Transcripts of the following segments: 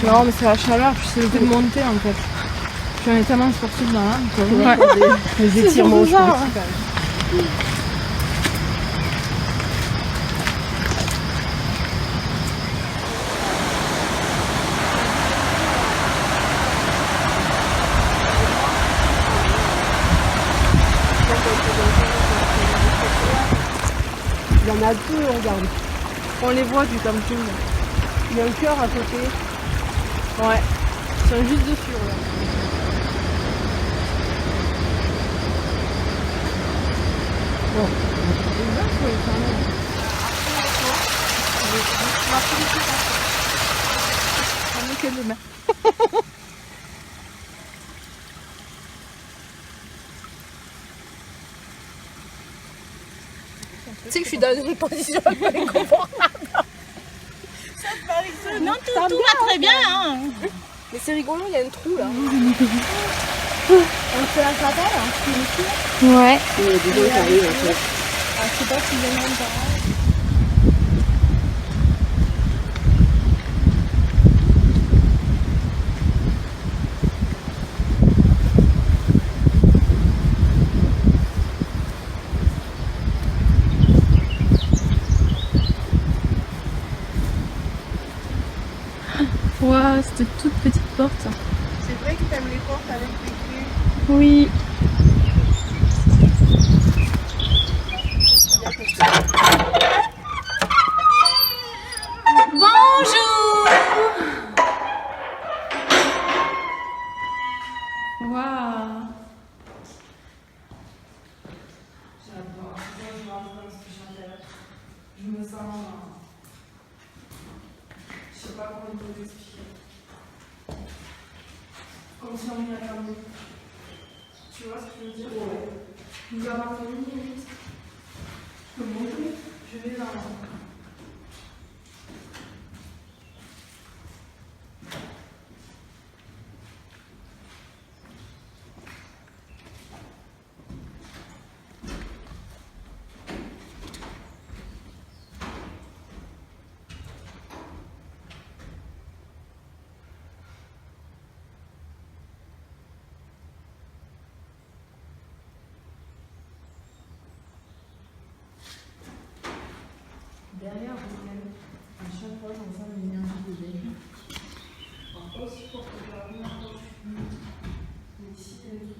Non, mais c'est la chaleur, puis c'est le fait de monter en fait. Puis on est tellement sportifs dans l'âme. Les étirements, je pense. Il y en a deux, regarde. On les voit du camping. Il y a un cœur à côté. Ouais. Ils sont juste dessus, là. Bon. Tu sais que je suis dans une position inconfortable. Non, tout va très bien. Hein. Mais c'est rigolo, il y a un trou là. On fait un sapin là, c'est ici. Ouais. Il y a des gens qui arrivent en fait. Je sais pas s'ils viennent pareil. Waouh, cette toute petite porte. C'est vrai que t'aimes les portes avec les clés. Oui. Bonjour. Waouh. J'adore. Je me sens. Je sais pas comment te l'expliquer. Comme si on m'y attendait. Tu vois ce que je veux dire? Ouais. Nous avons une limite. Je peux monter. Je vais dans. Derrière vous, à chaque fois, on sent l'énergie de l'énergie. Aussi pour que la lumière continue. Mais ici, elle est tout.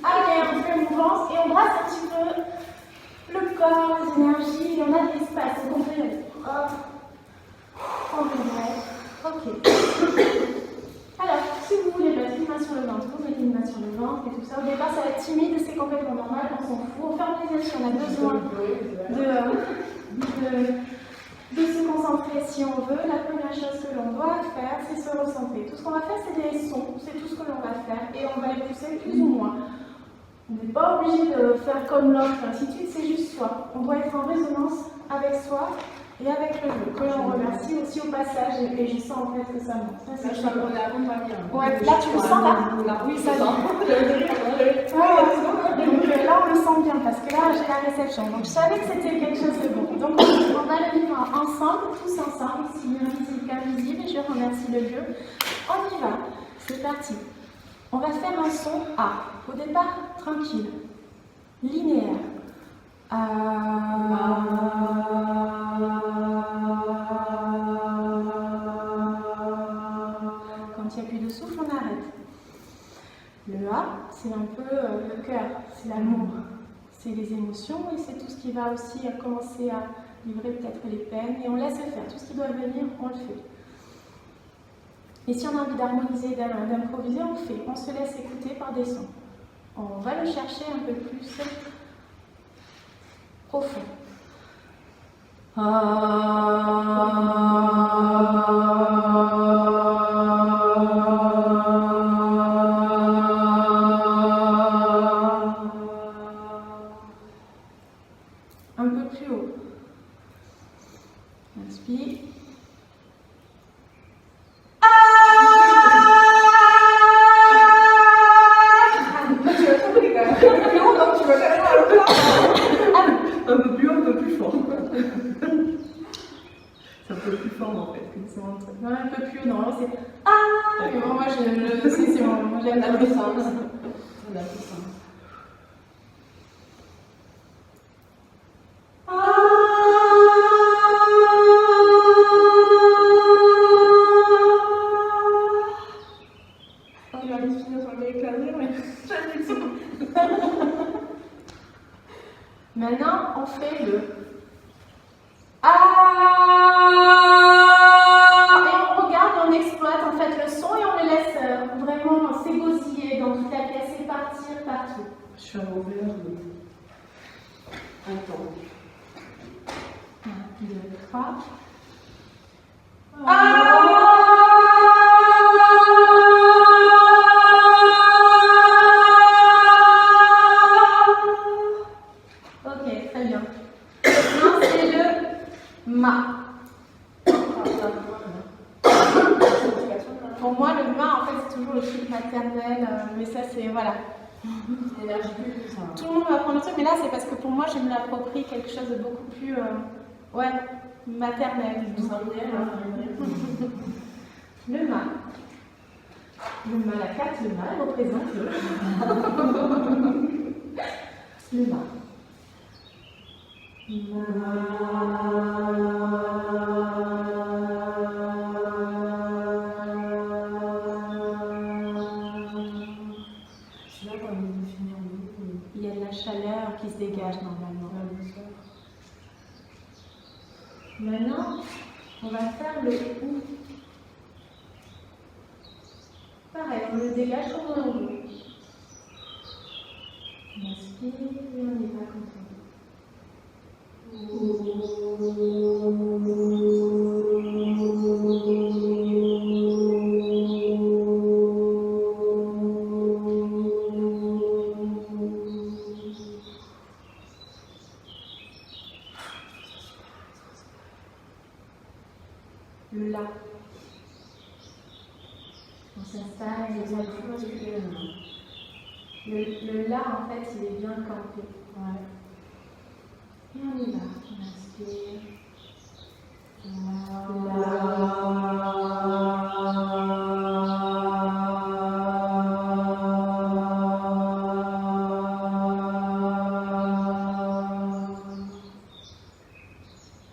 Allez, on fait une mouvance et on brasse un petit peu le corps, les énergies, et on a de l'espace. Donc on fait hop, on fait ok. Alors, si vous voulez mettre une main sur le ventre, vous mettez une main sur le ventre et tout ça. Au départ, ça va être timide, c'est complètement normal, on s'en fout. On ferme les yeux si on a besoin de se concentrer si on veut. La première chose que l'on doit faire, c'est se recentrer. Tout ce qu'on va faire, c'est des sons, c'est tout ce que l'on va faire et on va les pousser plus ou moins. On n'est pas obligé de faire comme l'autre, ainsi de suite, c'est juste soi. On doit être en résonance avec soi Et avec le jeu, que l'on remercie aussi au passage, et je sens en fait que ça monte. Ça, c'est chouette. Ouais, là tu le sens là? Oui, ça va. Donc là on le sent bien parce que là j'ai la réception. Donc je savais que c'était quelque chose de bon. Donc on va le vivre ensemble, tous ensemble, ici invisible qu'invisible, et je remercie le lieu. On y va, c'est parti. On va faire un son A. Au départ, tranquille, linéaire. Quand il n'y a plus de souffle, on arrête. Le A, c'est un peu le cœur, c'est l'amour, c'est les émotions et c'est tout ce qui va aussi commencer à livrer peut-être les peines. Et on laisse faire, tout ce qui doit venir, on le fait. Et si on a envie d'harmoniser, d'improviser, on le fait. On se laisse écouter par des sons. On va le chercher un peu plus profond. Un peu plus haut. Inspire. Un peu plus haut, un peu plus fort. C'est un peu plus fort en fait. Non, un peu plus haut, non, c'est ah. Et moi, c'est bon, moi j'aime la puissance. La puissance. Maintenant, on fait le ah et on regarde, on exploite en fait le son et on le laisse vraiment s'égosiller dans toute la pièce et partir partout. Je suis à l'envers un temps. 1, 2, 3. Ok, très bien. Maintenant, c'est le ma. Pour moi, le ma, en fait, c'est toujours le truc maternel, mais ça, c'est, voilà. Tout le monde va prendre le truc, mais là, c'est parce que pour moi, je me l'approprie quelque chose de beaucoup plus, ouais, maternel. Le ma. Le ma, la carte, le ma, elle représente le ma. Il y a de la chaleur qui se dégage normalement. Maintenant, on va faire le ou. Pareil, on le dégage comme un ou. On inspire et on y va comme ça. Le la. On s'installe et on va le la, en fait, il est bien campé. Ouais. Et on y va. On inspire.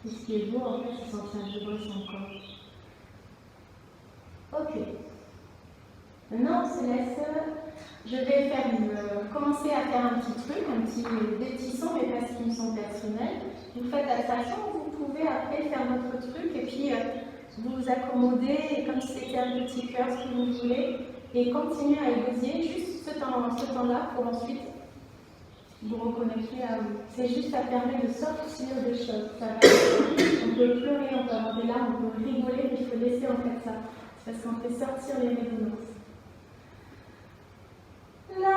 Et ce qui est beau, en fait, c'est sentir vibrer son corps. Ok. Maintenant, on se laisse. Je vais commencer à faire un petit truc, des petits sons, mais parce qu'ils me sont personnels. Vous faites attention, vous pouvez après faire votre truc et puis vous vous accommoder, et comme si c'était un petit cœur, ce que vous voulez, et continuer à égosiller juste ce temps-là pour ensuite vous reconnecter à vous. C'est juste, ça permet de sortir des choses. On peut pleurer, on peut avoir des larmes, on peut rigoler, mais il faut laisser en fait ça. C'est parce qu'on fait sortir les résonances. La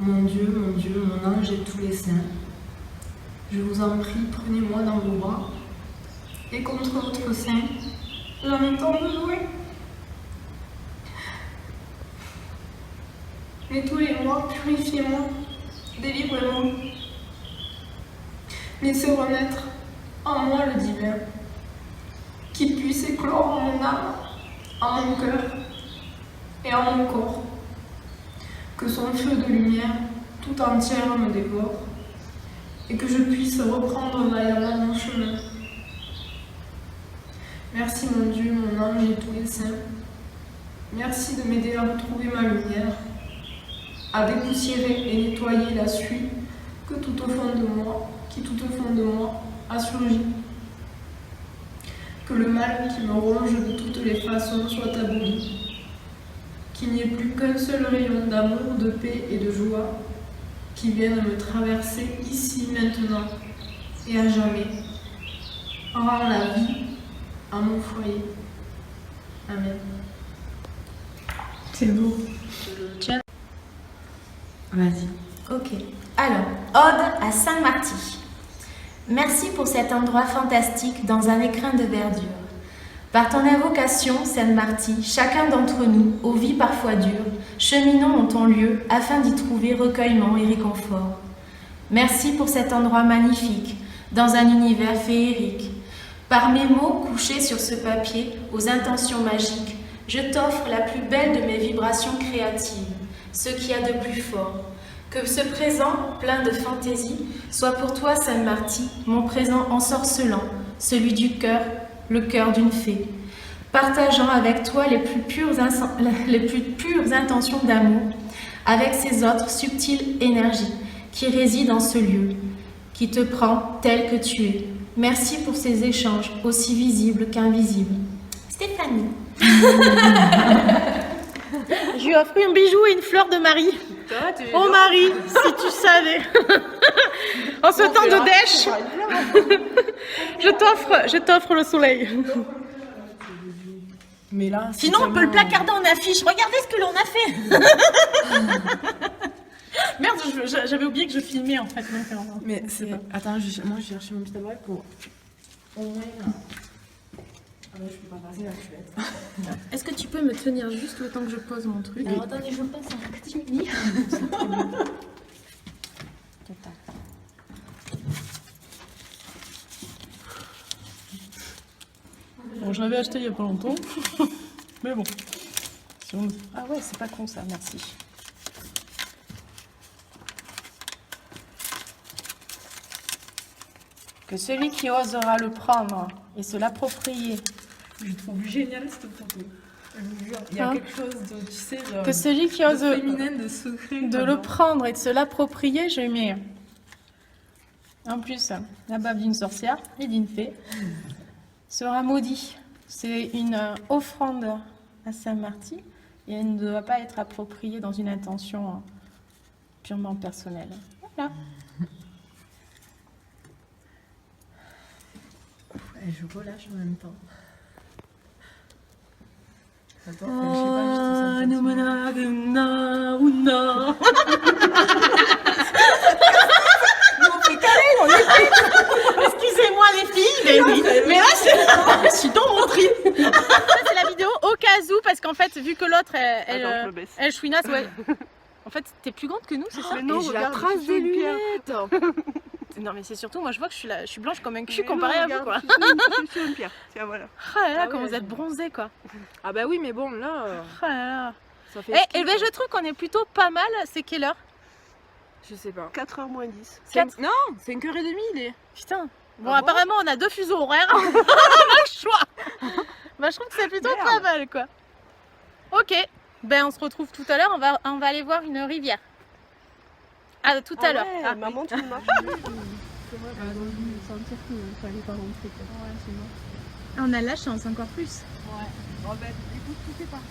mon Dieu, mon ange et tous les saints, je vous en prie, prenez-moi dans vos bras, et contre votre sein, j'en ai tant besoin. Nettoyez-moi, purifiez-moi, délivrez-moi. Laissez renaître en moi le divin, qu'il puisse éclore en mon âme, en mon cœur et en mon corps. Que son feu de lumière tout entière me dévore et que je puisse reprendre vaillamment mon chemin. Merci mon Dieu, mon ange et tous les saints. Merci de m'aider à retrouver ma lumière, à dépoussiérer et nettoyer la suie qui tout au fond de moi a surgi. Que le mal qui me ronge de toutes les façons soit aboli. Qu'il n'y ait plus qu'un seul rayon d'amour, de paix et de joie qui vienne me traverser ici, maintenant et à jamais. Rends la vie à mon foyer. Amen. C'est beau. Tiens. Vas-y. Ok. Alors, ode à Saint-Marty. Merci pour cet endroit fantastique dans un écrin de verdure. Par ton invocation, Saint-Marty, chacun d'entre nous, aux vies parfois dures, cheminons en ton lieu afin d'y trouver recueillement et réconfort. Merci pour cet endroit magnifique, dans un univers féerique. Par mes mots couchés sur ce papier, aux intentions magiques, je t'offre la plus belle de mes vibrations créatives, ce qu'il y a de plus fort. Que ce présent, plein de fantaisie, soit pour toi, Saint-Marty, mon présent ensorcelant, celui du cœur, le cœur d'une fée, partageant avec toi les plus pures intentions d'amour, avec ces autres subtiles énergies qui résident en ce lieu, qui te prend tel que tu es. Merci pour ces échanges aussi visibles qu'invisibles. Stéphanie. Je lui ai offert un bijou et une fleur de Marie. Oh Marie, si tu savais. En ce temps de dèche, je t'offre le soleil. Mais là, Sinon, on peut le placarder en affiche. Regardez ce que l'on a fait. Merde, j'avais oublié que je filmais en fait. mais c'est pas... Attends, moi j'ai cherché mon petit tabouret pour... au moins... Ah ouais, je peux pas passer la cuvette. Est-ce que tu peux me tenir juste le temps que je pose mon truc? Alors attendez, je passe un petit mini. Bon, je l'avais acheté il y a pas longtemps. Mais bon. Si on... Ah ouais, c'est pas con ça, merci. Que celui qui osera le prendre et se l'approprier. Je trouve génial cette photo. Il y a quelque chose de, tu sais, Que celui qui ose féminin, de secret. de le prendre et de se l'approprier, je mets en plus la bave d'une sorcière et d'une fée sera maudit. C'est une offrande à Saint-Marty et elle ne doit pas être appropriée dans une intention purement personnelle. Voilà. Et je relâche en même temps. Attends, je sais pas, juste Excusez-moi les filles, mais là je suis dans mon trip. C'est la vidéo au cas où, parce qu'en fait, vu que l'autre elle chouinasse, ouais. En fait, t'es plus grande que nous, c'est ça? Mais non, Et j'ai la trace des lunettes. Non mais c'est surtout, moi je vois que je suis blanche comme un cul comparé à vous quoi. Je suis une pierre. Tiens, voilà. Ah là là, comment vous êtes bronzés quoi. Ah bah oui, mais bon, là, Ah là là. ça fait... Et ben, je trouve qu'on est plutôt pas mal. C'est quelle heure? Je sais pas. 4h moins 10. Quatre- Non, 5h30 il est. Putain. Bon, bon apparemment on a 2 fuseaux horaires. On a le choix. Bah je trouve que c'est plutôt Merde. pas mal quoi. Ok. Ben on se retrouve tout à l'heure. On va aller voir une rivière. À tout à l'heure. Ah, maman, tu marches. on a de la chance encore plus. Bon, ben, écoute, tout est parti.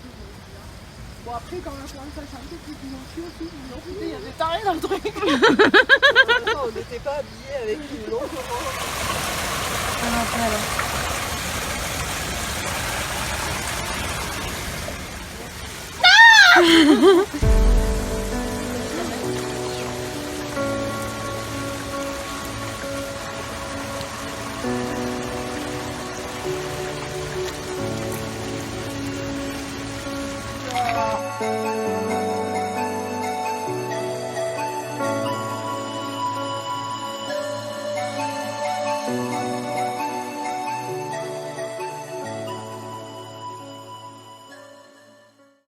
Bon, après, quand on a commencé à chanter, tout le monde aussi. Non, il y avait taré dans le truc. On n'était pas habillés avec une longue robe. Merci.